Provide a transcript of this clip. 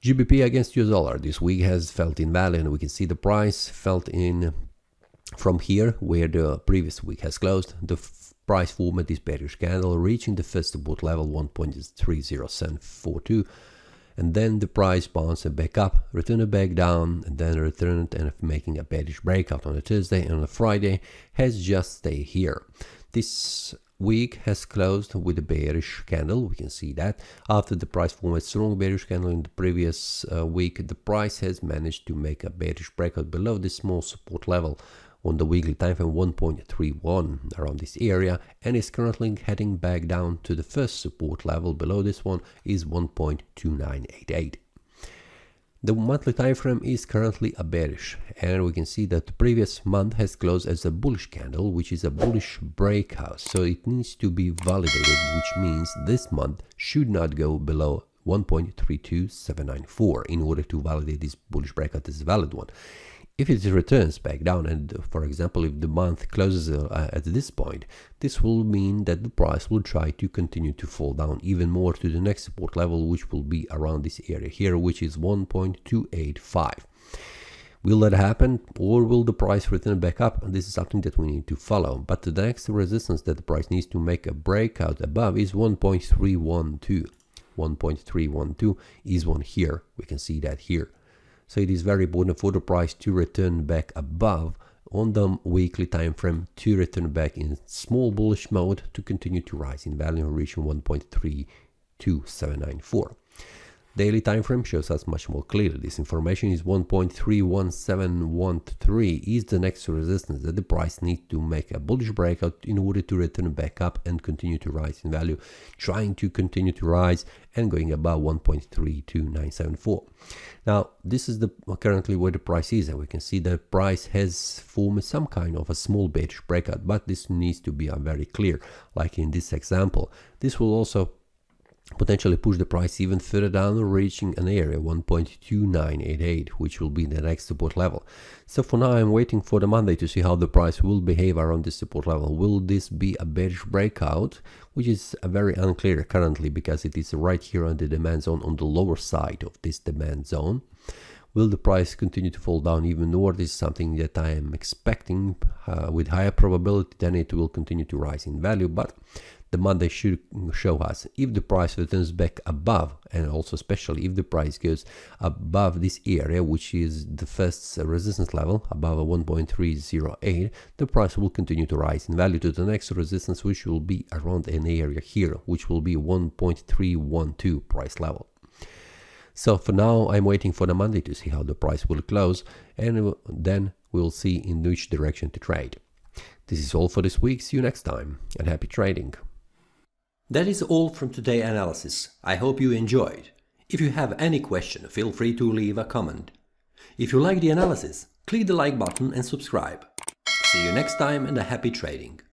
GBP against US dollar this week has felt in value, and we can see the price felt in from here where the previous week has closed. The price formed this bearish candle, reaching the first support level 1.30742, and then the price bounced back up, returned back down, and then returned and making a bearish breakout on a Thursday, and on a Friday has just stayed here. This week has closed with a bearish candle. We can see that after the price formed a strong bearish candle in the previous week, the price has managed to make a bearish breakout below this small support level on the weekly time frame 1.31 around this area, and is currently heading back down to the first support level below this one is 1.2988. The monthly time frame is currently a bearish, and we can see that the previous month has closed as a bullish candle, which is a bullish breakout, so it needs to be validated, which means this month should not go below 1.32794 in order to validate this bullish breakout as a valid one. If it returns back down, and for example if the month closes at this point, this will mean that the price will try to continue to fall down even more to the next support level, which will be around this area here, which is 1.285. Will that happen, or will the price return back up? This is something that we need to follow, but the next resistance that the price needs to make a breakout above is 1.312. 1.312 is one here, we can see that here. So it is very important for the price to return back above on the weekly time frame, to return back in small bullish mode to continue to rise in value, reaching 1.32794. Daily time frame shows us much more clearly. This information is 1.31713 is the next resistance that the price needs to make a bullish breakout in order to return back up and continue to rise in value, trying to continue to rise and going above 1.32974. Now this is currently where the price is, and we can see the price has formed some kind of a small bearish breakout, but this needs to be very clear, like in this example. This will also potentially push the price even further down, reaching an area 1.2988, which will be the next support level. So for now I'm waiting for the Monday to see how the price will behave around this support level. Will this be a bearish breakout, which is very unclear currently because it is right here on the demand zone, on the lower side of this demand zone. Will the price continue to fall down even more? This is something that I am expecting with higher probability. Then it will continue to rise in value, but the Monday should show us if the price returns back above, and also especially if the price goes above this area, which is the first resistance level above 1.308, the price will continue to rise in value to the next resistance, which will be around an area here, which will be 1.312 price level. So for now I'm waiting for the Monday to see how the price will close, and then we'll see in which direction to trade. This is all for this week. See you next time, and happy trading. That is all from today's analysis. I hope you enjoyed. If you have any question, feel free to leave a comment. If you like the analysis, click the like button and subscribe. See you next time, and a happy trading.